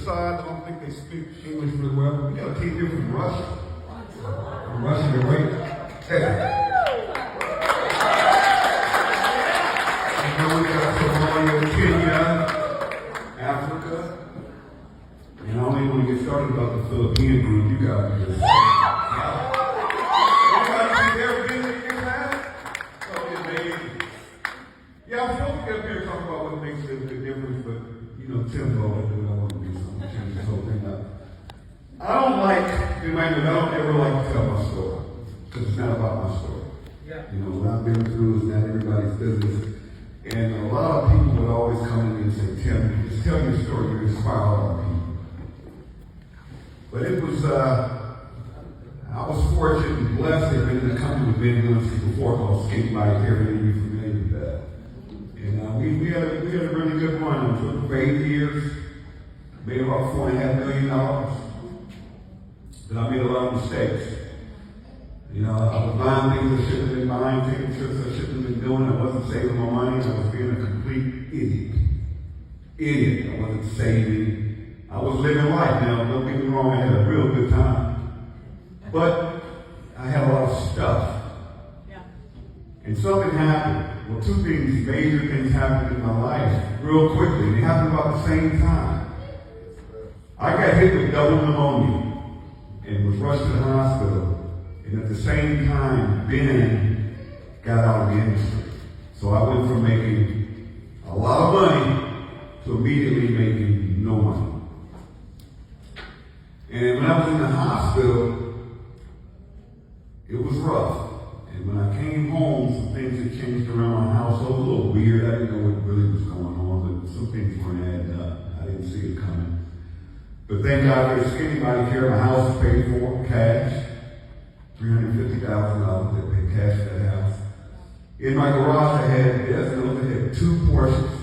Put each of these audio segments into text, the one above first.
side. I don't think they speak English really well. We got a team here from Russia. From Russia, they're great. Hey. We got Somalia, Kenya, Africa. And I don't even want to get started about the Philippine group. You got me just. Anybody ever been in your class? Oh, amazing. Yeah, I'm supposed to get up here and talk about what makes a big difference, but you know, Timbo LiveGood, I want to do something to change this whole thing up. I don't ever like to tell my story, because it's not about my story. Yeah. You know, what I've been through is not everybody's business. And a lot of people would always come to me and say, Tim, just tell your story, you inspire a lot of people. But it was, I was fortunate and blessed to have been in a company we've been doing since before called Skate Life. Everybody be familiar with that. And we had a really good run. I was with for 8 years, made about $4.5 million. But I made a lot of mistakes. You know, I was buying things I shouldn't have been buying, taking trips I shouldn't have been doing. I wasn't saving my money. I was being a complete idiot. I wasn't saving. I was living life. Now, don't get me wrong, I had a real good time. But I had a lot of stuff. Yeah. And something happened. Well, two things, major things happened in my life real quickly. They happened about the same time. I got hit with double pneumonia and was rushed to the hospital. And at the same time, Ben got out of the industry. So I went from making a lot of money to immediately making no money. And when I was in the hospital, it was rough. And when I came home, some things had changed around my house. So it was a little weird. I didn't know what really was going on, but some things weren't adding up. I didn't see it coming. But thank God there's anybody here. My house is paid for, cash. $350,000 that paid cash for that house. In my garage, I had, I had 2 Porsches,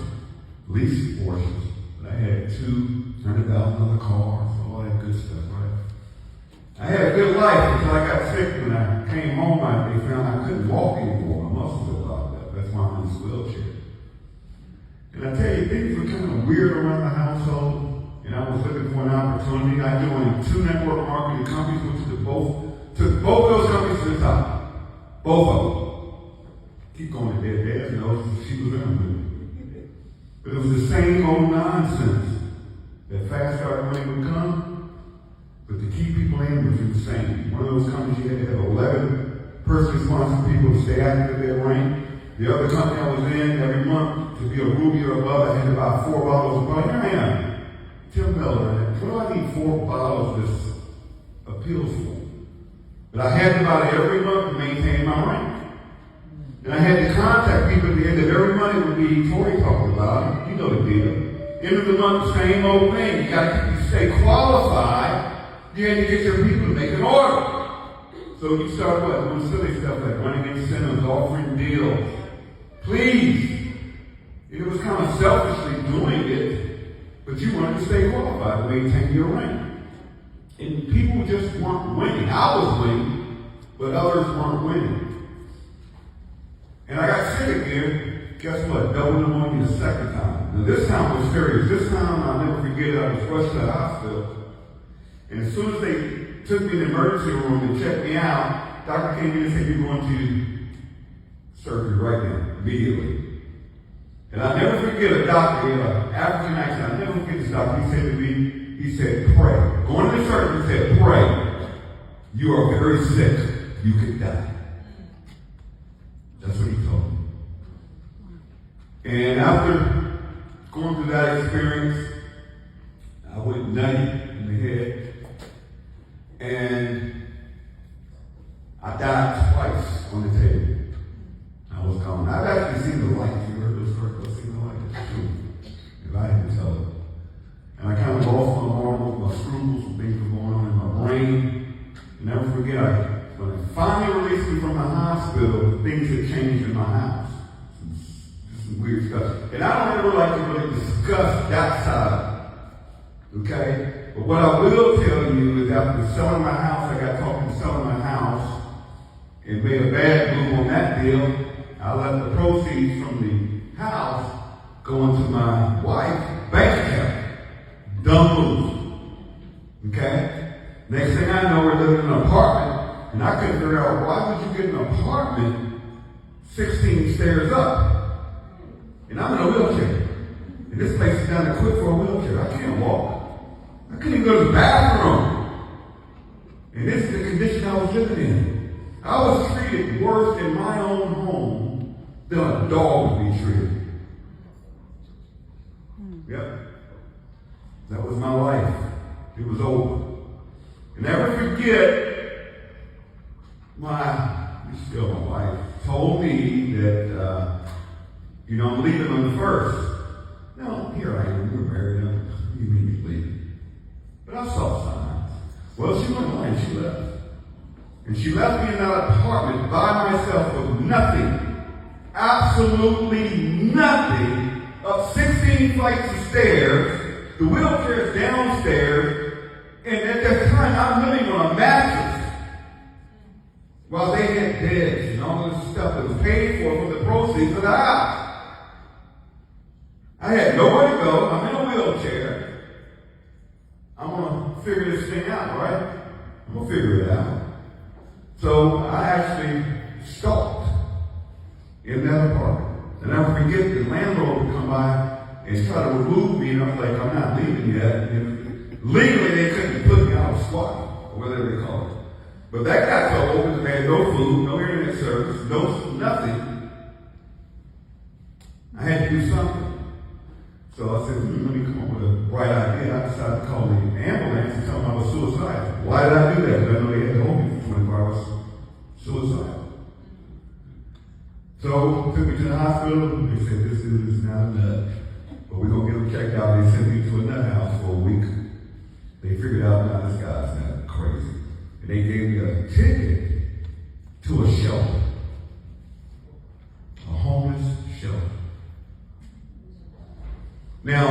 leased Porsches. But I had 2 $100,000 cars, all that good stuff, right? I had a good life until I got sick. When I came home, they found I couldn't walk anymore. My muscles were locked up. That's why I'm in this wheelchair. And I tell you, things were kind of weird around the household. And I was looking for an opportunity. I joined 2 network marketing companies, which took both those companies to the top. Both of them. Keep going to dead knows she was in them. But it was the same old nonsense. That fast start money would come, but to keep people in was insane. One of those companies you had to have 11 personally sponsored people to stay active at their rank. The other company I was in, every month, to be a ruby or above, I had to buy 4 bottles of bottle. Here I am, Tim Miller. What do I need 4 bottles of this appeals for? But I had to buy it every month to maintain my rank. And I had to contact people at the end of every month. It would be Tori talking about it. You know the deal. End of the month, same old thing. You got to stay qualified. You had to get your people to make an order. So you start doing silly stuff like running incentives, offering deals. Please. It was kind of selfishly doing it, but you wanted to stay qualified to maintain your rank. And people just weren't winning. I was winning, but others weren't winning. And I got sick again. Guess what? Double pneumonia the second time. Now this time was serious. This time, I'll never forget it, I was rushed to the hospital. And as soon as they took me in the emergency room and checked me out, doctor came in and said, you're going to surgery right now, immediately. And I'll never forget a doctor, an African accent, I'll never forget this doctor. He said to me, he said, pray. Going to the surgery, he said, pray. You are very sick. You could die. That's what he told me. And after going through that experience, I went nutty in the head. And I died twice on the table. I was gone. I've actually seen the light. You heard those stories? I've seen the light. It's true. If I had to tell it. And I kind of lost my marbles, my scruples, some things were going on in my brain. And never forget, when they finally released me from the hospital, things had changed in my house. Some weird stuff. And I don't ever like to really discuss that side. Okay? But what I will tell you is after selling my house, I got talking to selling my house and made a bad move on that deal. I let the proceeds from the house go into my wife's bank account. Dumb move. Okay? Next thing I know, we're living in an apartment, and I couldn't figure out why would you get an apartment 16 stairs up? And I'm in a wheelchair. And this place is down equipped for a wheelchair. I can't walk. I couldn't even go to the bathroom. And this is the condition I was living in. I was treated worse in my own home than a dog would be treated. Yep. That was my life. It was over. And never forget, still my wife, told me that, I'm leaving on the 1st. Now, here I am, we're married, you mean you're leaving. But I saw signs. Well, she went away and she left. And she left me in that apartment by myself with nothing, absolutely nothing, up 16 flights of stairs, the wheelchair's downstairs, and at that time I'm living on a mattress while they had beds and all this stuff that was paid for from the proceeds of the house. I had nowhere to go. I'm in a wheelchair. I'm going to figure this thing out, right? I'm going to figure it out. So I actually stalked in that apartment. And I forget the landlord would come by and try to remove me, and I was like, I'm not leaving yet. And legally, they couldn't put me out of squat, or whatever they call it. But that got so open, they had no food, no internet service, nothing. I had to do something. So I said, let me come up with a bright idea. I decided to call the ambulance and tell them I was suicidal. Why did I do that? Because I know they had to hold me for 24 hours. Suicidal. So took me to the hospital. They said, this dude is not a nut, but we're going to get him checked out. They sent me to a nut house for a week. They figured out, now this guy's not crazy. And they gave me a ticket to a shelter. A homeless shelter. Now,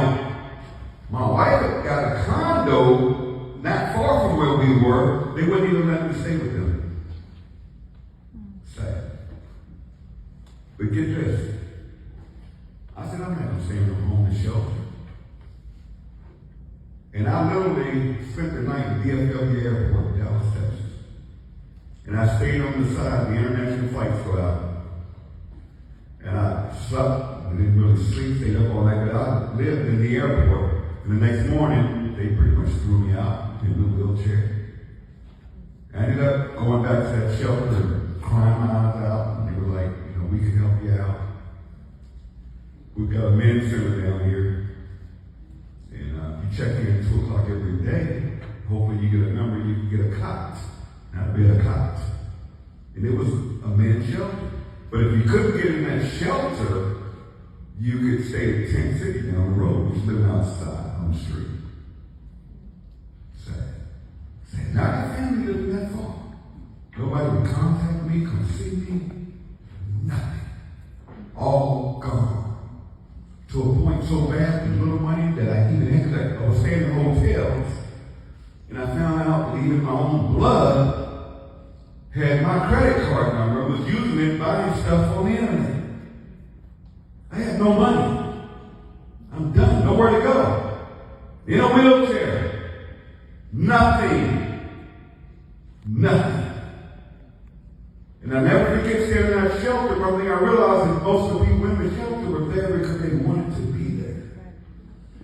my wife got a condo not far from where we were. They wouldn't even let me stay with them. Sad. But get this. I said, I'm not going to stay in a homeless shelter. And I literally spent the night at DFW Airport in Dallas, Texas. And I stayed on the side. The international flights go out. And I slept. I didn't really sleep, stayed up all night, but I lived in the airport. And the next morning, they pretty much threw me out in the wheelchair. I ended up going back to that shelter and crying my eyes out. And they were like, we can help you out. We've got a men's center down here. And you check in at 2 o'clock every day. Hopefully you get a number, you can get a cot. Not a bed, a cot. And it was a men's shelter. But if you couldn't get in that shelter, you could stay at Tent City down the road, just living outside on the street. Sad. Not a family living that far. Nobody would contact me, come see me. Nothing. All gone. To a point so bad with little money that I even ended up, I was staying in hotels, and I found out that even my own blood had my credit card number, was using it, buying stuff on the internet. I had no money. I'm done. Nowhere to go. In a wheelchair. Nothing. And I never forget staying in that shelter. One thing I realized is most of the people in the shelter were there because they wanted to be there.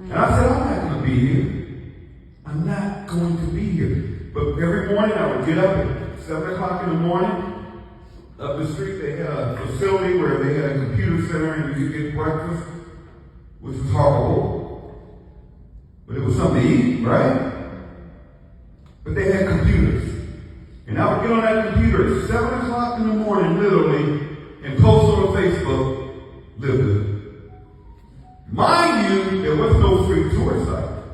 And I said, I'm not going to be here. I'm not going to be here. But every morning I would get up at 7 o'clock in the morning. Up the street, they had a facility where they had a computer center and you could get breakfast, which was horrible. But it was something to eat, right? But they had computers. And I would get on that computer at 7 o'clock in the morning, literally, and post on Facebook, live good. Mind you, there was no free tour site.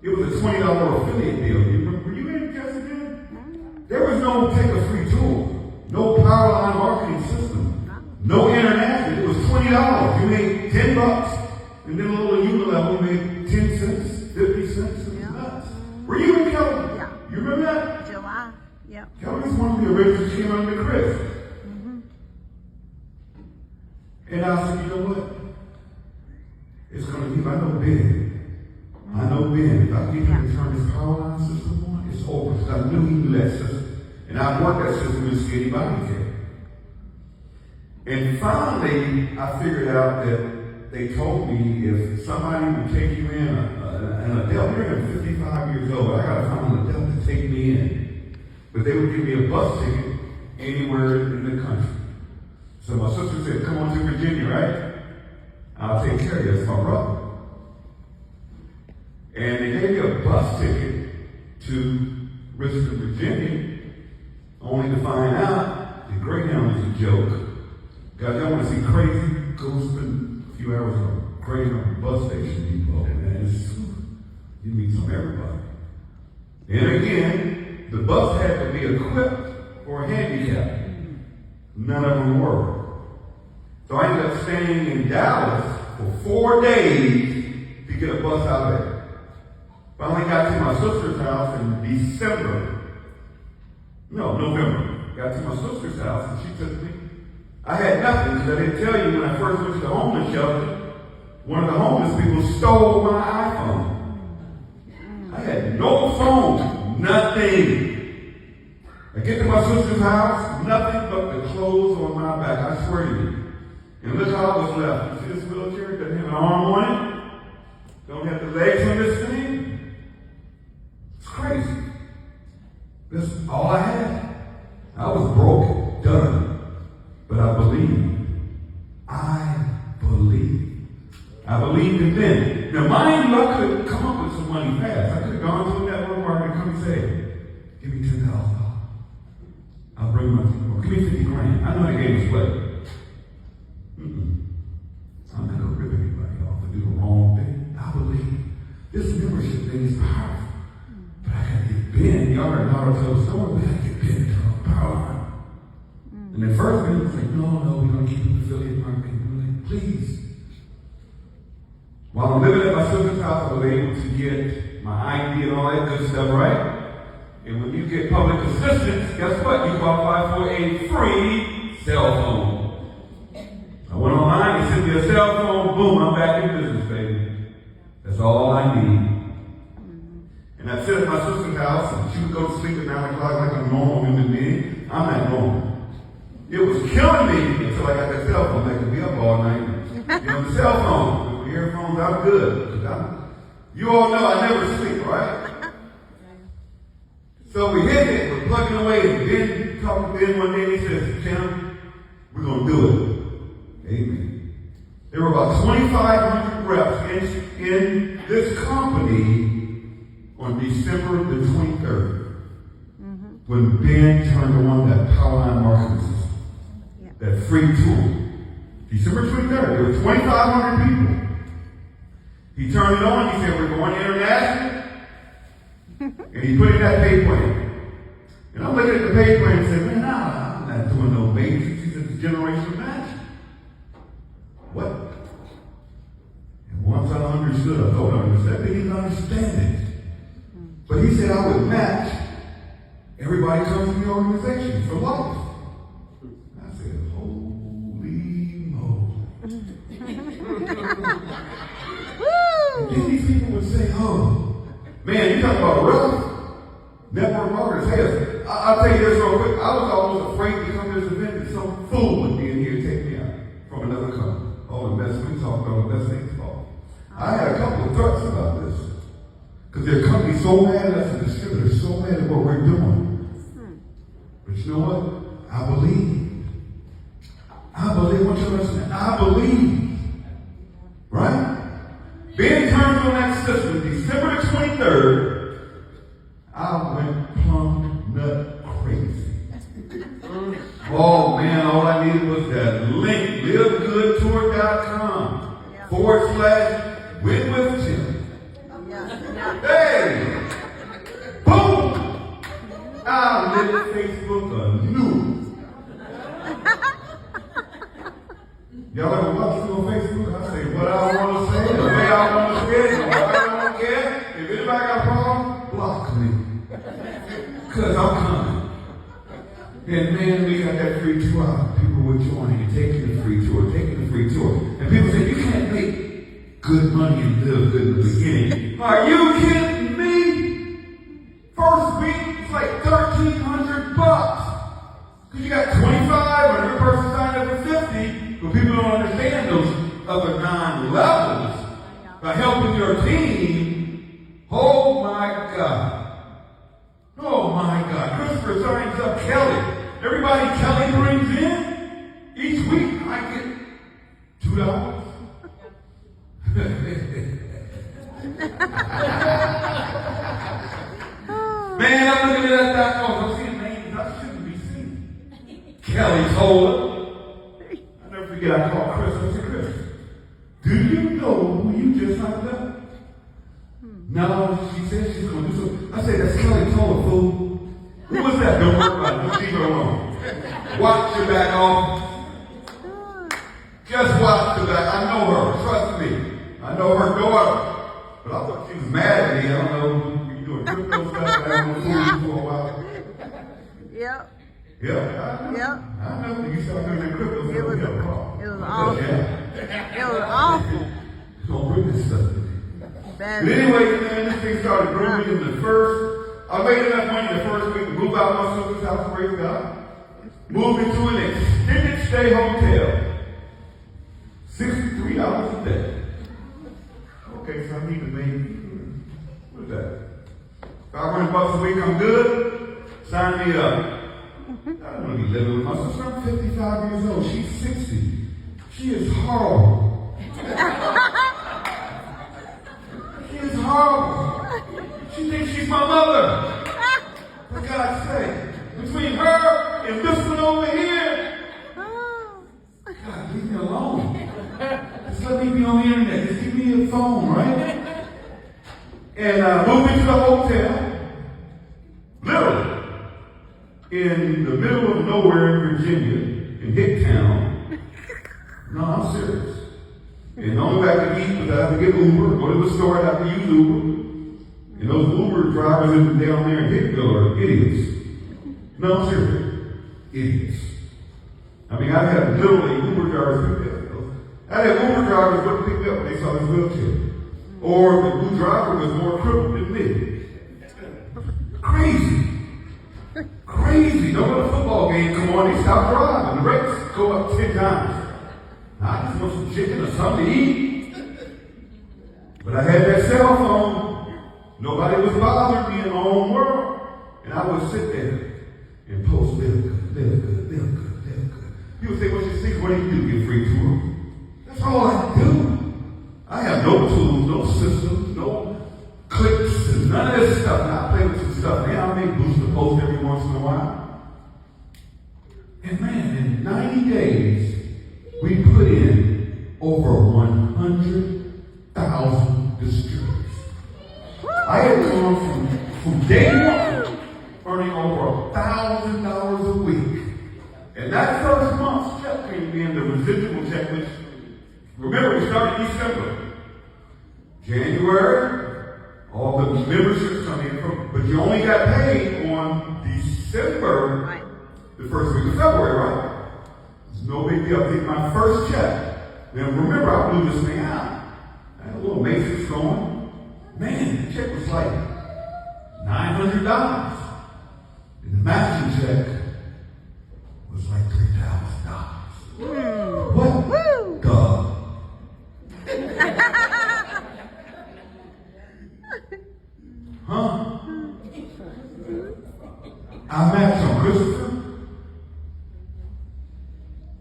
It was a $20 affiliate deal. Were you interested in it? There was no take a free tour. No power line marketing system. No international. It was $20. You made $10. And then a little unit level, you made 10 cents, 50 cents. It was nuts. Were you in Kelly? Yeah. You remember that? July. Yeah. Kelly's one of the originals came under Chris. And I said, you know what? It's going to be, I know Ben. If I get him to turn this power line system I knew he knew that system. And I worked that system in Skinny Body Care. And finally, I figured out that they told me if somebody would take you in, an adult, you're 55 years old, I got to find an adult to take me in. But they would give me a bus ticket anywhere in the country. So my sister said, come on to Virginia, right? I'll take care of you, that's my brother. And they gave me a bus ticket to Richmond, Virginia, only to find out the Greyhound is a joke. Guys, y'all want to see crazy? Go spend a few hours on a Greyhound bus station depot, man. You meet some everybody. And again, the bus had to be equipped for a handicap. None of them were. So I ended up staying in Dallas for 4 days to get a bus out of there. Finally got to my sister's house in November. Got to my sister's house and she took me. I had nothing because I didn't tell you when I first went to the homeless shelter, one of the homeless people stole my iPhone. I had no phone, nothing. I get to my sister's house, nothing but the clothes on my back, I swear to you. And look how I was left. You see this wheelchair? Doesn't have an arm on it. Don't have the legs on this thing. It's crazy. That's all I had. I was broken, done. But I believed. I believed it then. Now mind you, I could come up with some money fast. I could have gone to a network market and come and say, give me $10,000. I'll bring my people. Give me 50 grand. I know the game is played. I'm not going to rip anybody off and do the wrong thing. I believe this membership thing is powerful. But I got to get Ben. Y'all heard Laura tell the story. We got to get Ben to the power line. And at first, Ben was like, no, we're going to keep the affiliate marketing. We're like, please. While I'm living at my sister's house, I was able to get my ID and all that good stuff, right? And when you get public assistance, guess what? You qualify for a free cell phone. I went online, they sent me a cell phone, boom, I'm back in business, baby. That's all I need. And I sit at my sister's house, and she would go to sleep at 9 o'clock like a normal human being. I'm not normal. It was killing me until I got that cell phone. I could be up all night. The cell phone. With the earphones, I'm good. You all know I never sleep, right? So we hit it, we're plugging away, and Ben talked to Ben one day, and he says, Tim, we're going to do it. Amen. There were about 2,500 reps in this company on December the 23rd. When Ben turned on that Powerline marketing system, that free tool. December 23rd, there were 2,500 people. He turned it on, he said, we're going international. And he put in that pay plan. And I'm looking at the pay plan and said, man, I'm not doing no basics. He said, it's generational match. What? And once I understood, I thought I understood, but he didn't understand it. But he said I would match everybody comes to the organization for life. I said, holy moly. And then these people would say, oh, man, you talking about rough network marketers. Hey, I'll tell you this real quick. I was almost afraid to come to this event that some fool would be in here and take me out from another company. All the best we talk about, the best things talk. I had a couple of threats about this. Because their company's so mad at us, and the distributors so mad at what we're doing. But you know what? I believe. I want you to understand. I believe. Right? Ben turned on that system December the 23rd. I went plumb nut crazy. Oh man, all I needed was that link, livegoodtour.com/win-with-Tim. Hey! Boom! I live Facebook anew. Y'all ever watch me on Facebook? I say what I want to say, the way I want to say it, the way I don't care. If anybody got a problem, block me. Because I'm coming. And man, we got that free tour. People were joining and taking the free tour. And people say, you can't make good money and live good in the beginning. Are you kidding me? First week, it's like 25 and your person signed up for 50, but people don't understand those other 9 levels by helping your team. Oh my God. Oh my God. Christopher signs up Kelly. Everybody Kelly brings in, each week I get $2. Man, I'm looking at that dot. I'm seeing names I shouldn't be seeing. Kelly told her. I'll never forget, I called Chris. I said, Chris, do you know who you just signed up? No, she said she's going to do something. I said, that's Kelly told her, fool. Who was that? Don't worry about it. Don't leave her alone. Watch your back off. Just watch the back. I know her. Trust me. I know her daughter. But I thought she was mad at me. I don't know. You doing crypto stuff. I don't know for a while. Yep. Yeah. Yep. I know. You started doing that crypto stuff. It was awful. Yeah. It was awful. Don't bring this stuff to me. But Bad. anyway, man, this thing started growing in the first. I made enough money the first week to move out of my sister's house, praise God. Moved into an extended stay hotel. $63 a day. Okay, so I need to make, what is that? $500 a week, I'm good. Sign me up. I don't want to be living with my sister. I'm 55 years old. She's 60. She is horrible. She is horrible. She thinks she's my mother. For God's sake. Between her and this one over here. God, leave me alone. Just let me be on the internet. Just give me a phone, right? And moved into the hotel. Literally. In the middle of nowhere in Virginia, in Hicktown. No, I'm serious. And the only way I could eat was I had to get Uber, go to the store, I have to use Uber. And those Uber drivers down there in Hickville are idiots. No, I'm serious. Idiots. I mean, I had literally Uber drivers pick me up. I had Uber drivers wouldn't pick me up when they saw this wheelchair. Or the Uber driver was more crippled than me. Crazy. Crazy. Don't let a football game come on, they stop driving. The rates go up 10 times. I just want some chicken or something to eat. But I had that cell phone. Nobody was bothering me in my own world. And I would sit there and post live good, live good, live good, live good. People say, what's your secret? What do you do? Get free tour? That's all I do. I have no tools, no systems, no clicks, and none of this stuff. And I play with some stuff. Now I make booster posts every once in a while. And man, in 90 days, we put in over 100,000 distributors. I had gone from day one earning over $1,000 a week. And that first month's check came in, the residual check, which, remember, we started December. January, all the memberships come in from, but you only got paid on December, the first week of February, right? No big deal. I think my first check. Now remember, I blew this thing out. I had a little matrix going. Man, the check was like $900. And the matching check was like $3,000. What the? Huh? I matched on Christopher.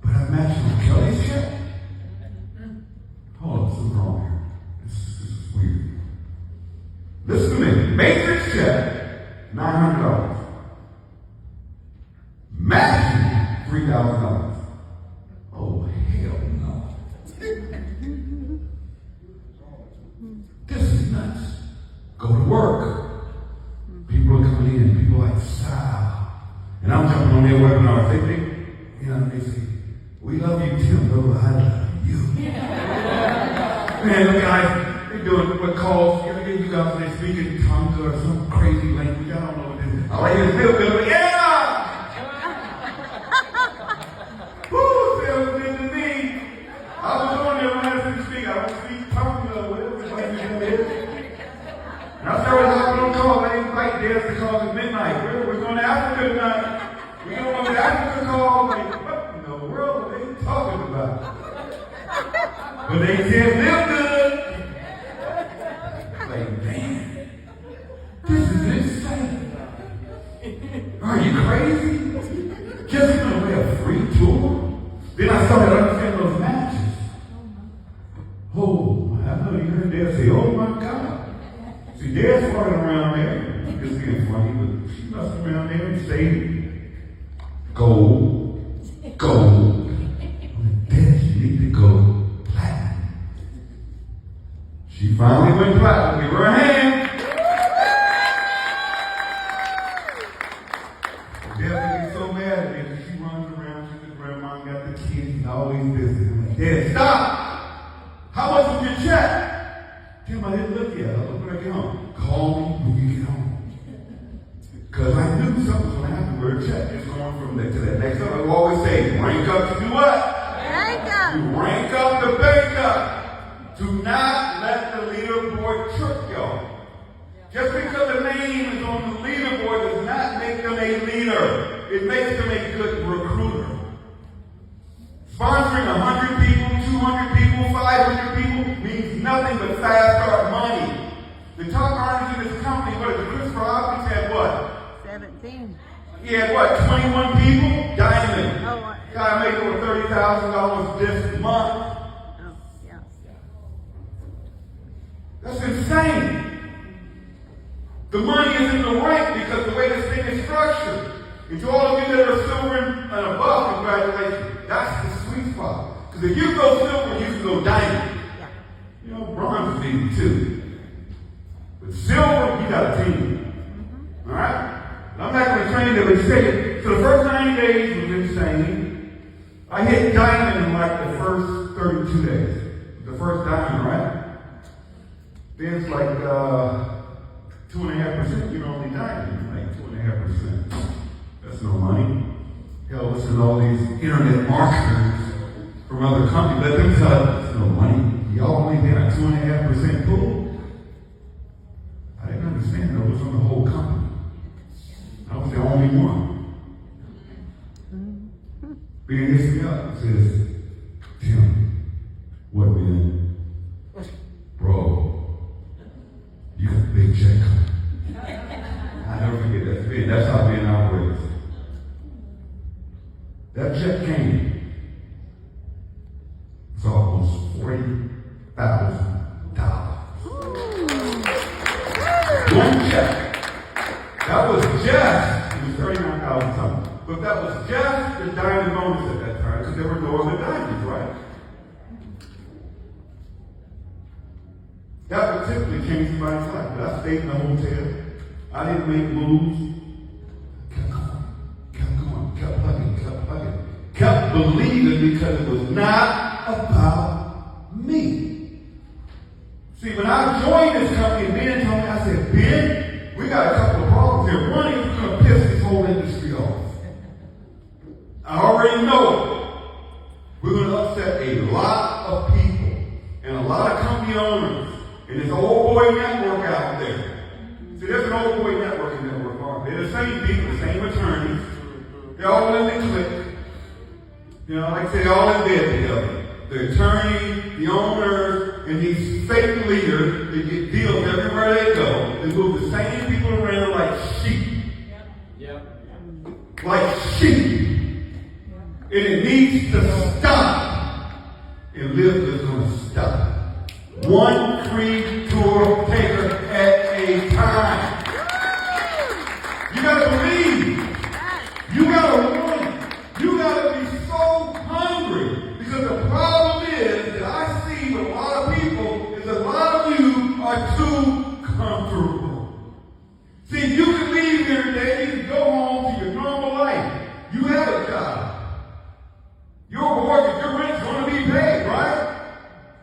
I matched on Kelly's check. Hold on, something wrong here. This is weird. Listen to me. Matrix check, $900. Matching, $3,000. Oh, hell no. This is nuts. Go to work. People are coming in. People are like, Sal. And I'm jumping on their webinar. They say, we love you, Timbo. I love you. Man, the guys, they're doing what calls. You guys, they speak in tongues or some crazy language. I don't know what it is. I like to feel good, but yeah! Woo, feels good to me. I was on there when I had to speak. I don't speak tongues or whatever the language it is. And I started hopping on calls. I didn't quite dare to call at midnight. We're going to Africa tonight. We're going to Africa call. But they said live good. Like, man, this is insane. Are you crazy? Just giving away a free tour? Then I started understanding those matches. Oh, I know you heard Dad say, oh my God. See, Dad's running around there. Just being funny, but she must have around there and stayed. Gold. Dad, you need to go platinum. She finally went platinum. Give her a hand. Dad would be so mad at me. She runs around, she's the grandma, got the kids, and always busy. I'm like, Dad, stop! How much was your check? Tim, I didn't look yet. I'll look when I get home. Call me when you get home. Because I knew something was going to happen where a check is going from that to that next level. I always say, rank up to do what? Rank up. You rank up the bank up. Do not let the leaderboard trick y'all. Just because a name is on the leaderboard does not make them a leader. It makes them a good recruiter. Sponsoring 100 people, 200 people, 500 people means nothing but fast start money. The top earners in this company, what is it? Christopher Hopkins had what? 17. He had what? 21 people? Diamond. Oh, Guy made over $30,000 this month. oh, yeah. That's insane. The money is in the rank because the way this thing is structured. And to all of you that are silver and above, congratulations. That's the sweet spot. Because if you go silver, you can go diamond. Yeah. You know, bronze is easy too. But silver, you got a team. All right? I'm not going to train them, but say it. So the first 90 days was insane. I hit diamond in like the first 32 days. The first diamond, right? Then it's like 2.5%. You're only diamond. Like 2.5%. That's no money. Hell, listen to all these internet marketers from other companies. Let them tell you that's no money. Y'all only get a 2.5% pool. I didn't understand that. It was on the whole company. I was the only one. Being hits me up and says, Tim, what man? Bro, you got a big check coming. I never forget that. That's how being operates. That check came. It's almost $40,000. One check. That was just, it was 39,000 something. But that was just the diamond bonus at that time, because there were no other diamonds, right? That would typically change somebody's life. But I stayed in the hotel. I didn't make moves. Kept going, kept plugging. Kept believing because it was not about me. See, when I joined this company, Ben told me, I said, Ben, we got a couple of problems here. One is we're going to piss this whole industry off. I already know it. We're going to upset a lot of people and a lot of company owners and this old boy network out there. See, there's an old boy networking network. They're the same people, the same attorneys. They're all in the clique. You know, like I say, all in bed together. The attorney, the owners, and these fake leaders that get deals everywhere they go. They move the same people around like sheep. Yep. Like sheep. And it needs to stop. And Live is going to stop. One free tour taker at a time. You got to believe. You got to want it. You got to be so hungry. Because the problem is that I see with a lot of people is a lot of you are too comfortable. See, you can leave here today, you can go home to your normal life. You have a job. Your mortgage, your rent's going to be paid, right?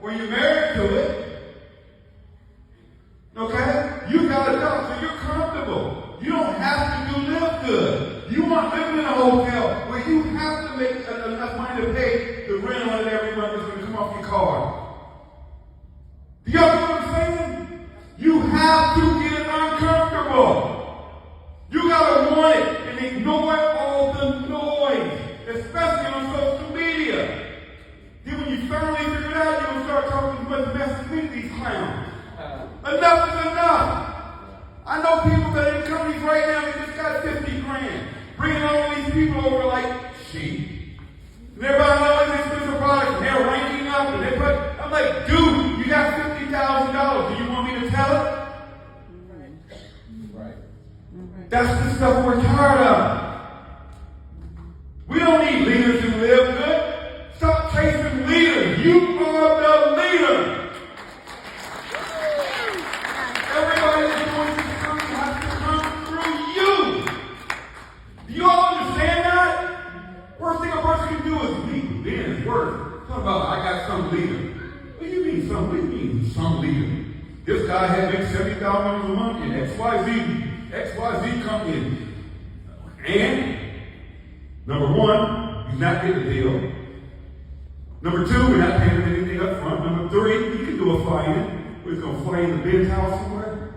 Or you're married to it. Okay? You got a job, so you're comfortable. You don't have to do Live Good. You want living in a hotel where you have to make enough money to pay the rent on it every month that's going to come off your card. Do y'all know what I'm saying? You have to get uncomfortable. You got to want it and ignore all the noise, especially on social media. Then when you finally figure it out, you're going to start much mess to meet these clowns. Enough is enough. I know people that are in companies right now that just got 50 grand. Bringing all these people over like sheep. And they're buying all these expensive products and they're ranking up and they put, I'm like, dude, you got $50,000. Do you want me to tell it? Right. That's the stuff we're tired of. We don't need leaders who live good. Stop chasing leaders. You are the leader. Everybody that's going to come has to come through you. Do you all understand that? Worst thing a person can do is lead. Then it's worse. Talk about, I got some leader. What do you mean some? What do you mean some leader? This guy had made $70,000 a month in XYZ company. And number one, he's not getting a deal. Number two, we're not paying him anything up front. Number three, he can do a fly-in. We're going to fly in the Ben's house somewhere.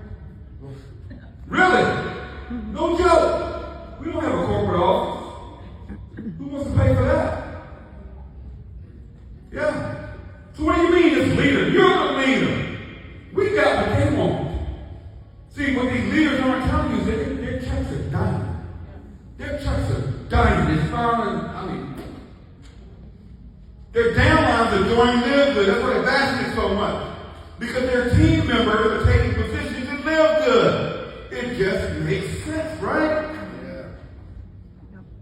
Really? No joke. We don't have a corporate office. Who wants to pay for that? Yeah. So what do you mean it's leader? You're the leader. We got what they want. See, what these leaders aren't telling you is that their checks are dying. Their checks are dying. They're spiraling. Their downlines are joining Live Good. That's why they're bashing it so much. Because their team members are taking positions in Live Good. It just makes sense, right? Yeah.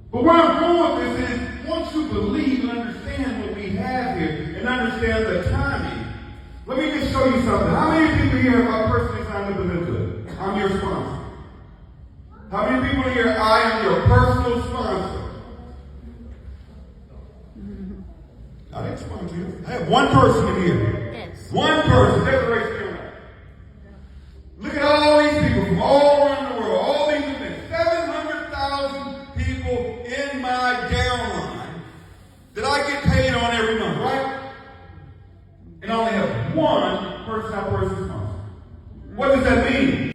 But where I'm going with this is, once you believe and understand what we have here, and understand the timing, let me just show you something. How many people here have personally signed up to Live Good? I'm your sponsor. How many people here, I am your personal sponsor? I didn't sponsor you. I have one person in here. Yes. One person. Declaration. Look at all these people from all around the world. All these events. 700,000 people in my downline that I get paid on every month, right? And I only have one person I personally sponsor. What does that mean?